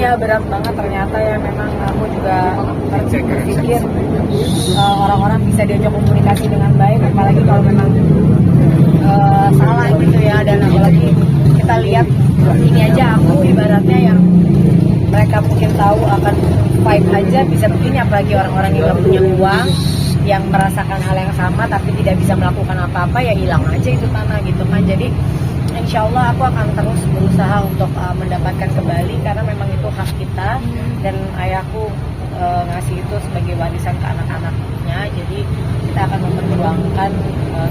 Iya berat banget ternyata ya, memang aku juga berpikir orang-orang bisa diajak komunikasi dengan baik, apalagi kalau memang salah gitu ya. Dan apalagi kita lihat ini aja, aku ibaratnya yang mereka mungkin tahu akan fight aja bisa begini, apalagi orang-orang yang gak punya uang, yang merasakan hal yang sama tapi tidak bisa melakukan apa-apa, ya hilang aja itu tanah gitu kan. Jadi insya Allah aku akan terus berusaha untuk mendapatkan kembali, karena memang itu hak kita dan ayahku ngasih itu sebagai warisan ke anak-anaknya. Jadi kita akan memperjuangkan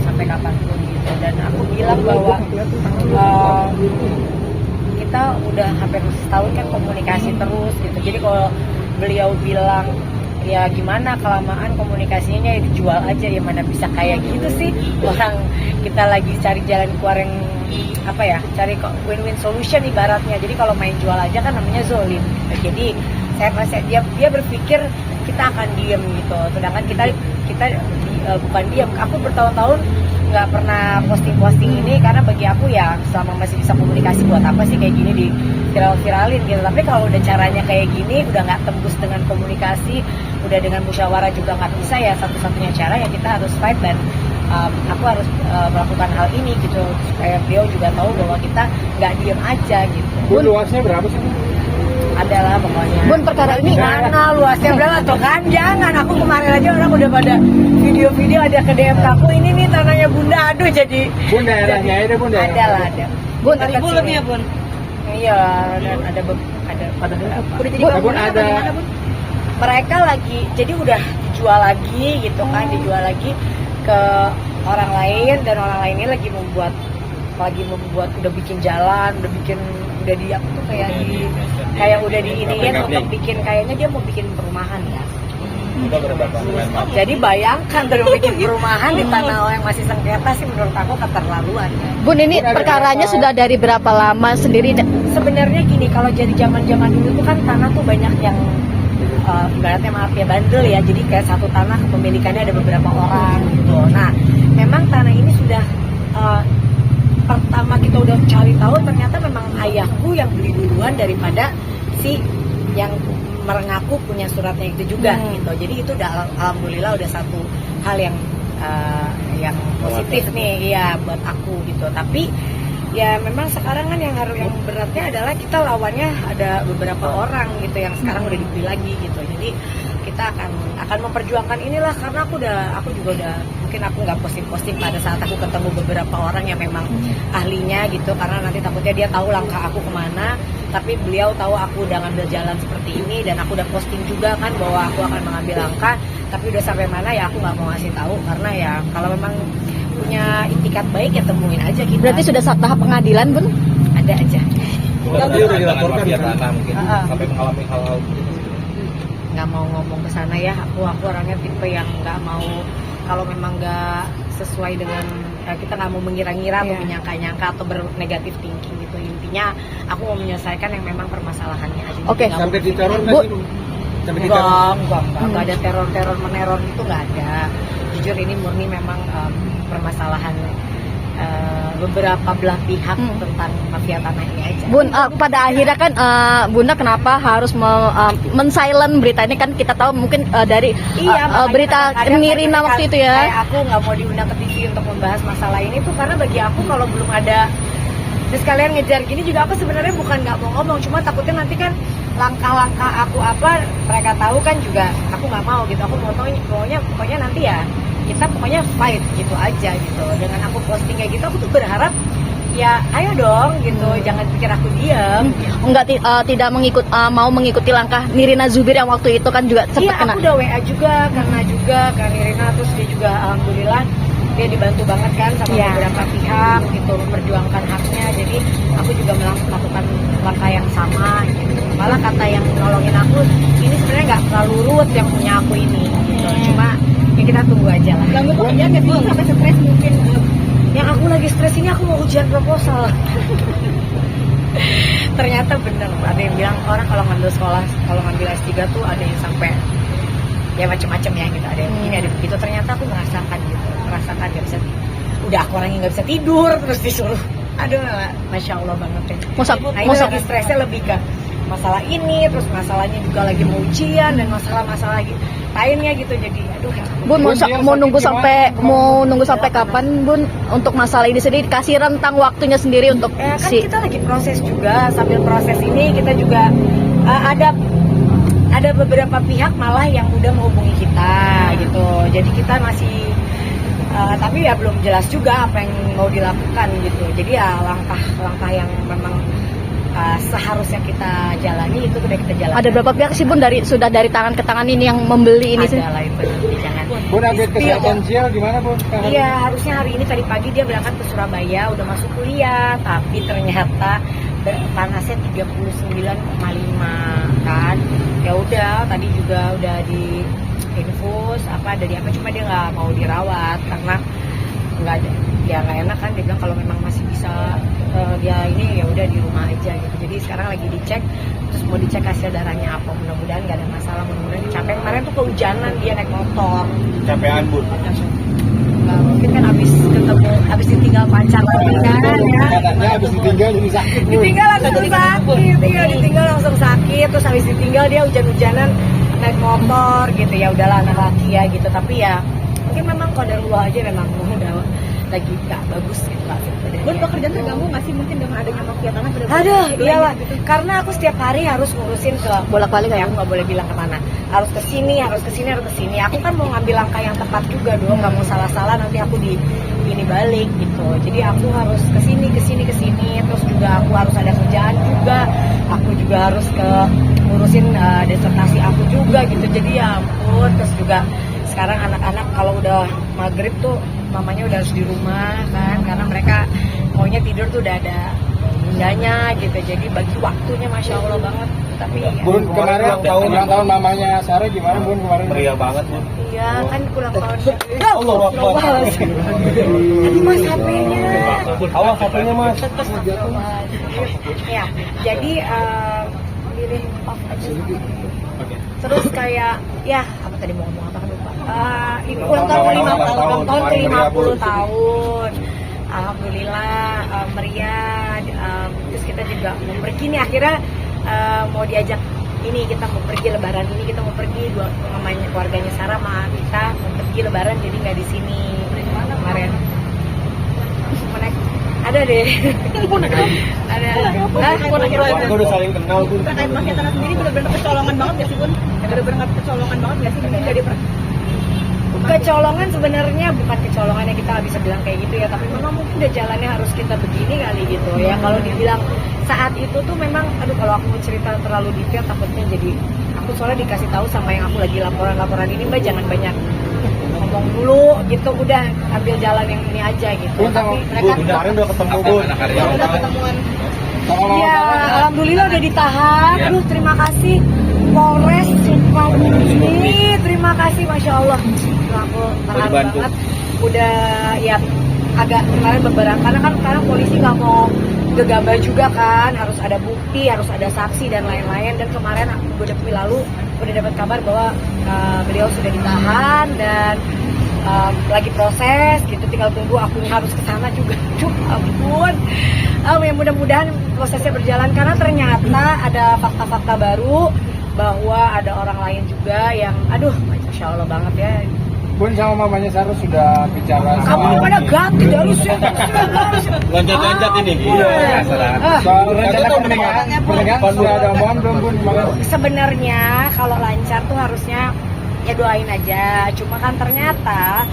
sampai kapanpun gitu. Dan aku bilang bahwa kita udah hampir setahun kan komunikasi terus gitu. Jadi kalau beliau bilang ya gimana kelamaan komunikasinya, ya dijual aja, ya mana bisa kayak gitu sih. Orang kita lagi cari jalan keluar yang apa ya, cari win-win solution ibaratnya. Jadi kalau main jual aja kan namanya zolim. Jadi saya merasa dia berpikir kita akan diem gitu, sedangkan kita bukan diem. Aku bertahun-tahun nggak pernah posting ini karena bagi aku ya selama masih bisa komunikasi buat apa sih kayak gini di viral-viralin gitu. Tapi kalau udah caranya kayak gini, udah nggak tembus dengan komunikasi, udah dengan musyawarah juga nggak bisa, ya satu-satunya cara ya kita harus fight. Dan aku harus melakukan hal ini gitu supaya beliau juga tahu bahwa kita nggak diem aja gitu. Bun, luasnya berapa sih? Adalah pokoknya. Bun, perkara ini mana luasnya berapa tuh kan? Jangan, aku kemarin aja orang udah pada video-video ada ke DM aku, ini nih tanahnya Bunda, aduh jadi. Bun, daerahnya ada Bun, daerah. Ada lah, ada. Bun, Ribu lebih ya Bun? Iya, dan ada pada berapa? Udah jadi Bun, ada. Mereka lagi, jadi udah dijual lagi gitu kan, dijual lagi ke orang lain, dan orang lain ini lagi membuat udah bikin jalan, udah di apa tuh kayak udah diiniin untuk bikin, kayaknya dia mau bikin perumahan ya. Jadi bayangkan baru bikin perumahan di tanah yang masih sengketa sih, menurut aku keterlaluan ya. Bun, ini perkaranya sudah dari berapa lama sendiri? Sebenarnya gini, kalau jadi zaman dulu tuh kan tanah tuh banyak yang ibaratnya maaf ya bandel ya, jadi kayak satu tanah kepemilikannya ada beberapa orang gitu. Nah memang tanah ini sudah pertama kita udah cari tahu, ternyata memang ayahku yang beli duluan daripada si yang mengaku punya suratnya itu juga gitu. Jadi itu udah alhamdulillah udah satu hal yang positif nih ya buat aku gitu. Tapi ya memang sekarang kan yang beratnya adalah kita lawannya ada beberapa orang gitu yang sekarang udah dibeli lagi gitu. Jadi kita akan memperjuangkan inilah, karena aku juga udah, mungkin aku nggak posting pada saat aku ketemu beberapa orang yang memang ahlinya gitu, karena nanti takutnya dia tahu langkah aku kemana. Tapi beliau tahu aku udah ngambil jalan seperti ini, dan aku udah posting juga kan bahwa aku akan mengambil langkah. Tapi udah sampai mana ya aku nggak mau ngasih tahu, karena ya kalau memang punya itikat baik ya temuin aja kita. Berarti sudah tahap pengadilan, Bun? Ada aja. Tadi udah dilaporkan ya tanah mungkin sampai mengalami hal-hal nggak mau ngomong ke sana ya. Aku orangnya tipe yang nggak mau, kalau memang nggak sesuai dengan kita nggak mau mengira-ngira atau menyangka-nyangka atau bernegatif thinking gitu. Intinya aku mau menyelesaikan yang memang permasalahannya aja. Oke. Sampai diteror nggak sih? Sampai diteror? Enggak ada teror meneror itu nggak ada. Jujur ini murni memang permasalahan beberapa belah pihak tentang mafia tanah ini aja. Bun, pada akhirnya kan Bunda kenapa harus men-silent berita ini? Kan kita tahu mungkin dari berita Nirina waktu itu ya. Kayak aku nggak mau diundang ke TV untuk membahas masalah ini tuh karena bagi aku kalau belum ada, terus kalian ngejar gini juga, aku sebenarnya bukan nggak mau ngomong, cuma takutnya nanti kan langkah-langkah aku apa mereka tahu kan juga, aku nggak mau gitu. Aku mau tahu pokoknya nanti ya kita pokoknya fight gitu aja gitu. Dengan aku posting kayak gitu, aku tuh berharap ya ayo dong gitu, jangan pikir aku diam. Enggak, tidak mau mengikuti langkah Nirina Zubir yang waktu itu kan juga sempat kena. Iya, aku udah WA juga karena Nirina, terus dia juga alhamdulillah dia dibantu banget kan sama beberapa pihak gitu memperjuangkan haknya. Jadi aku juga melakukan langkah yang sama gitu. Malah kata yang nolongin aku, ini sebenarnya nggak terlalu ruwet yang punya aku ini gitu. Cuma ya kita tunggu aja lah. Ganggu pekerjaan gitu sampai stres mungkin. Yang aku lagi stres ini aku mau ujian proposal. Ternyata bener, ada yang bilang orang kalau ngambil S3 tuh ada yang sampai ya macam-macam ya gitu, ada yang begini ada begitu. Ternyata aku merasakan nggak bisa, udah aku orangnya nggak bisa tidur terus disuruh, aduh masya Allah banget ya. Nah ini lagi stresnya lebih ke masalah ini, terus masalahnya juga lagi mau ujian dan masalah-masalah lainnya gitu. Jadi aduh ya. Bun mau nunggu sampai kapan Bun untuk masalah ini sendiri, kasih rentang waktunya sendiri untuk Kan kita lagi proses juga. Sambil proses ini kita juga ada beberapa pihak malah yang udah menghubungi kita gitu. Jadi kita masih tapi ya belum jelas juga apa yang mau dilakukan gitu. Jadi ya langkah-langkah yang memang seharusnya kita jalani itu udah kita jalani. ada berapa pihak sih Bun sudah dari tangan ke tangan ini yang membeli ini sih? Ada lah itu nanti jangan. Bun, update kesehatan Jial gimana Bun? Iya, harusnya hari ini tadi pagi dia berangkat ke Surabaya, udah masuk kuliah, tapi ternyata panasnya 39,5 kan. Ya udah, tadi juga udah di infus cuma dia nggak mau dirawat karena nggak enak kan. Dia bilang kalau memang masih bisa dia ini ya udah di rumah aja gitu. Jadi sekarang lagi dicek, terus mau dicek hasil darahnya apa. Mudah-mudahan nggak ada masalah, mudah-mudahan capek. Kemarin tuh kehujanan dia naik motor. Capean Bun. Nggak mungkin kan habis ditinggal pacar lagi kan ya. Katanya habis ditinggal jadi sakit Bun. Ditinggal langsung sakit, terus habis ditinggal dia hujan-hujanan naik motor gitu. Ya udahlah, anak laki ya gitu. Tapi ya mungkin memang qadarullah aja, memang udah lagi gak bagus gitu lah. Bun, pekerjaan terganggu nggak sih mungkin dengan adanya mafia tanah? Aduh, iyalah. Karena aku setiap hari harus ngurusin ke Bolak-balik ya, ya? aku nggak boleh bilang kemana. Harus ke sini. Aku kan mau ngambil langkah yang tepat juga dong. Nggak mau salah-salah nanti aku ini balik gitu. Jadi aku harus ke sini. Terus juga aku harus ada kerjaan juga. Aku juga harus ngurusin disertasi aku juga gitu. Jadi ya ampun. Terus juga sekarang anak-anak kalau udah maghrib tuh mamanya udah harus di rumah kan, karena mereka maunya tidur tuh udah ada bundanya gitu. Jadi bagi waktunya masya Allah banget. Tapi ya, Bun, kemarin ulang tahun mamanya Sarah gimana Bun kemarin? Meriah banget Bun. iya kan ulang tahun. Allah Akbar. Tadi mas HP-nya. Awas HP-nya Mas. Ya, jadi pilih off aja. Terus kayak ya apa tadi mau ngomong apa kan lupa. Ini ulang tahun ke 50 tahun. Alhamdulillah meriah. Terus kita juga mau pergi nih akhirnya mau diajak ini, kita mau pergi lebaran ini, kita mau pergi mamanya keluarganya Sarah sama kita mau pergi lebaran, jadi nggak di sini kemarin. Ada deh. Ada. Aku udah saling kenal Bun. Terkait mafia tanah sendiri benar-benar kecolongan banget nggak sih Bun? Benar-benar kecolongan banget nggak sih? Mungkin dari Kecolongan sebenarnya bukan kecolongan yang kita nggak bisa bilang kayak gitu ya, tapi memang mungkin udah jalannya harus kita begini kali gitu ya. Kalau dibilang saat itu tuh memang, aduh kalau aku cerita terlalu detail takutnya jadi aku soalnya dikasih tahu sama yang aku lagi laporan ini, Mbak jangan banyak ngomong dulu gitu, udah ambil jalan yang ini aja gitu. Bun, sama Tapi mereka Bun, kemarin udah ketemu Bun. udah ketemuan. ya alhamdulillah udah ditahan. Aduh terima kasih Polres Sukabumi, terima kasih masya Allah. Aku terharu banget. Udah ya agak kemarin beberapa karena kan sekarang polisi nggak mau gegabah juga kan, harus ada bukti, harus ada saksi dan lain-lain. Dan kemarin beberapa minggu lalu udah dapat kabar bahwa beliau sudah ditahan dan lagi proses gitu, tinggal tunggu akunya harus ke sana juga. Ampun. Ya mudah-mudahan prosesnya berjalan karena ternyata ada fakta-fakta baru bahwa ada orang lain juga yang aduh masya Allah banget ya. Bun, sama mamanya Sarah sudah bicara. Kamu pada ganti dari sini. Loncat-loncat ini. Soal rencana pernikahan sudah ada omongan belum Bun kemarin? Sebenarnya kalau lancar tuh harusnya ya doain aja. Cuma kan ternyata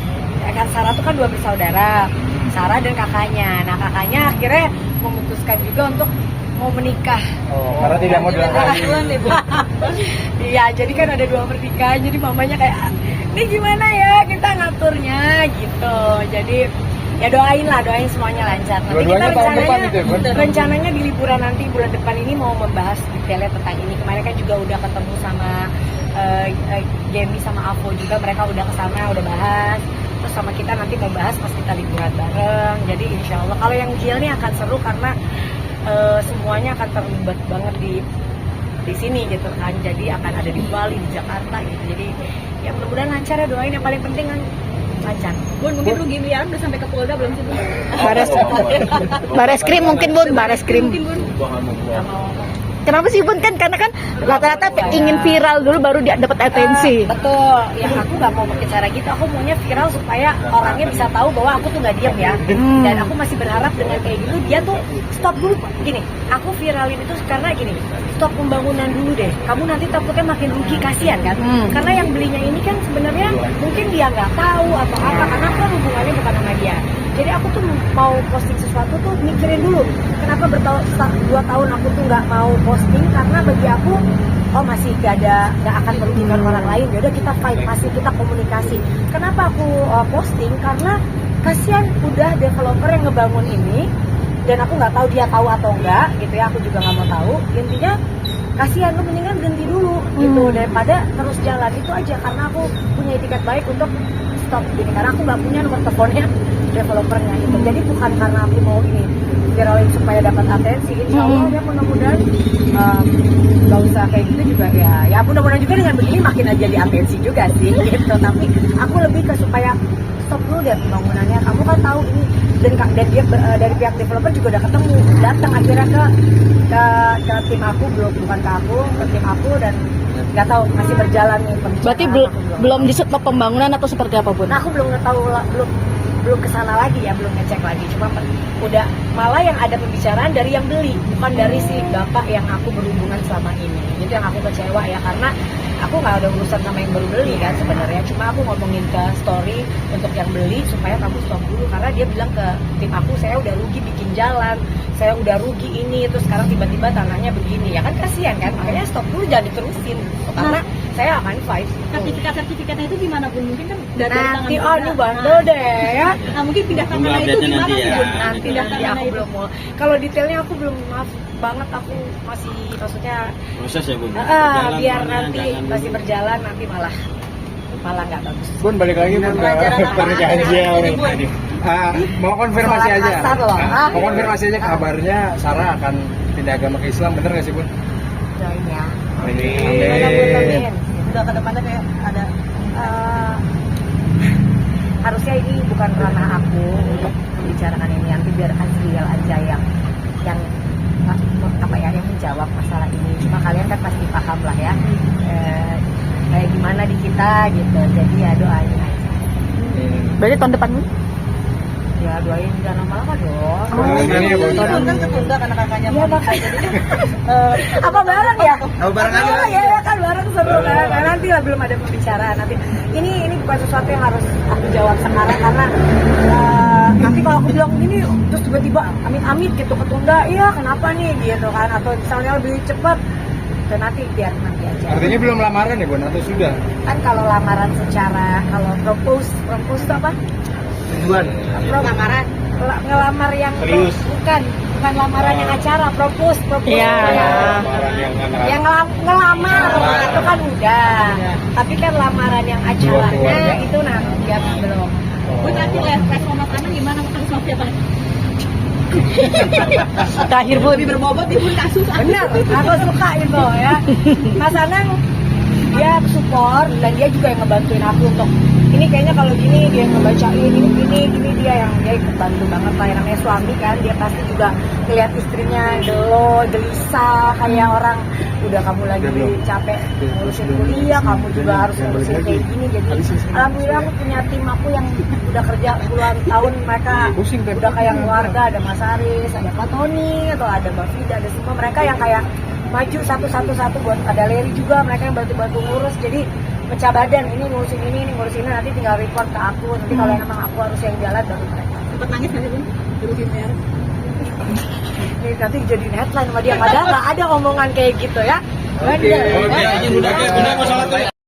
ya kan Sarah tuh kan 2 bersaudara, Sarah dan kakaknya. Nah kakaknya akhirnya memutuskan juga untuk mau menikah. Oh, karena tidak mau dilakukan. Iya, jadi kan ada 2 pernikahan. Jadi mamanya kayak, ini gimana ya kita ngaturnya gitu. Jadi ya doain semuanya lancar. Nanti kita rencananya di liburan nanti bulan depan ini mau membahas detailnya tentang ini. Kemarin kan juga udah ketemu sama Gemi sama Avo juga, mereka udah kesana udah bahas. Terus sama kita nanti mau bahas pas kita liburan bareng. Jadi insya Allah kalau yang Jial ini akan seru karena semuanya akan terlibat banget di sini gitu kan. Jadi akan ada di Bali, di Jakarta gitu. Jadi ya mudah-mudahan lancar ya, doain yang paling penting kan lancar. Bun, mungkin rugi miliaran udah sampai ke Polda belum sih Bun? Bareskrim mungkin Bun, bareskrim. Mungkin Bun. Nggak mau. Kenapa sih Bun? Kan karena kan rata-rata ingin viral dulu baru dia dapat atensi. Betul, ya aku nggak mau pakai cara gitu. Aku maunya viral supaya orangnya bisa tahu bahwa aku tuh nggak diam ya. Dan aku masih berharap dengan kayak gitu dia tuh stop dulu. Gini, aku viralin itu karena gini, stop pembangunan dulu deh. Kamu nanti takutnya makin rugi, kasihan kan? Karena yang belinya ini kan sebenarnya mungkin dia nggak tahu atau apa, karena aku kan hubungannya bukan sama dia. Jadi aku tuh mau posting sesuatu tuh mikirin dulu. Kenapa 2 tahun aku tuh nggak mau posting, karena bagi aku masih nggak akan merugikan orang lain. Yaudah kita fight, masih kita komunikasi. Kenapa aku posting? Karena kasihan udah developer yang ngebangun ini, dan aku nggak tahu dia tahu atau enggak gitu ya. Aku juga nggak mau tahu. Intinya kasihan, lu mendingan berhenti dulu gitu daripada terus jalan itu aja. Karena aku punya etikat baik untuk stop gini, karena aku nggak punya nomor teleponnya developernya gitu. Jadi bukan karena aku mau ini viralin supaya dapat atensi. Insya Allah ya mudah-mudahan nggak usah kayak gitu juga ya mudah-mudahan juga dengan begini makin aja di atensi juga sih gitu. Tapi aku lebih ke supaya stop dulu deh pembangunannya. Kamu kan tahu ini, dan dia dari pihak developer juga udah ketemu, datang akhirnya ke tim aku, bukan ke aku, ke tim aku, dan nggak tahu masih berjalan nih pembicaraan. Berarti belum di stop pembangunan atau seperti apa Bun? Nah, aku belum tahu, belum kesana lagi ya, belum ngecek lagi. Cuma udah malah yang ada pembicaraan dari yang beli, bukan dari si bapak yang aku berhubungan selama ini. Itu yang aku kecewa ya, karena aku nggak ada urusan sama yang baru beli kan sebenarnya. Cuma aku ngomongin ke story untuk yang beli supaya kamu stop dulu, karena dia bilang ke tim aku, saya udah rugi bikin jalan, saya udah rugi ini, terus sekarang tiba-tiba tanahnya begini, ya kan kasihan kan. Makanya stop dulu, jangan diterusin gitu. Karena saya akan fight. Sertifikatnya itu gimana Bun? Mungkin kan dari Nanti tangan ini bandel deh ya. Nah, mungkin pindah tangan itu gimana nanti ya. Bun? Nanti aku belum mau. Kalau detailnya aku belum, maaf banget, aku masih maksudnya Proses ya Bun. biar nanti masih berjalan, nanti malah nggak bagus. Bun, balik lagi Bun ke pernikahan Ziel nih. Mau konfirmasi Sholat aja. asar loh. Mau konfirmasi aja, kabarnya Sarah akan pindah agama ke Islam, bener nggak sih Bun? Doain ya. Amin. Udah ke depannya kayak ada Harusnya ini bukan ranah aku untuk membicarakan ini, nanti biar Azriel aja yang apa ya, yang menjawab masalah ini. Cuma kalian kan pasti paham lah ya, kayak gimana di kita gitu. Jadi ya doain aja. Berarti tahun depan Bun? Ya doain jangan lama-lama dong. Ini ya Bun. tahun kan ketunda karena kakaknya Iya makanya. Apa bareng ya? Bareng aja. Ya kan bareng seru kan. Nah, nanti lah, belum ada pembicaraan nanti. Ini bukan sesuatu yang harus aku jawab sekarang, karena nanti kalau aku bilang ini terus tiba-tiba amit-amit gitu ketunda, iya kenapa nih gitu kan, atau misalnya lebih cepat. Dan nanti biar nanti aja. Artinya belum lamaran ya Bun, atau sudah? Kan kalau lamaran secara, kalau propose itu apa? Lamaran. Ngelamar yang Serius. bukan lamaran yang acara, propose. Iya. Lamaran yang ngelamar itu kan udah. Tapi kan lamaran yang acaranya itu nanti ya belum. Bun, nanti respon Mas Anang gimana sama siapa? Terakhir Bun. Lebih berbobot di Bun kasus. Benar, aku suka itu ya. Mas Anang dia support, dan dia juga yang ngebantuin aku untuk ini, kayaknya kalau gini dia yang ngebacain ini dia yang bantu banget lah. Namanya suami kan, dia pasti juga ngeliat istrinya gelisah kayak orang udah kamu lagi capek ngurusin kuliah, kamu juga harus ngurusin kayak gini. Jadi alhamdulillah aku punya tim aku yang udah kerja puluhan tahun, mereka udah kayak keluarga. Ada Mas Aris, ada Pak Tony, atau ada Mbak Fida, ada semua mereka yang kayak maju satu-satu buat, ada Leri juga, mereka yang bantu ngurus. Jadi pecah badan, ini ngurusin ini ngurusin ini, nanti tinggal report ke aku. Nanti kalau emang aku harus yang jalan baru mereka. Sempet nangis nggak sih Bun? Ngurusin PR. Ini nanti jadi headline sama dia, padahal nggak ada omongan kayak gitu ya. Oke, udah mau sholat dulu.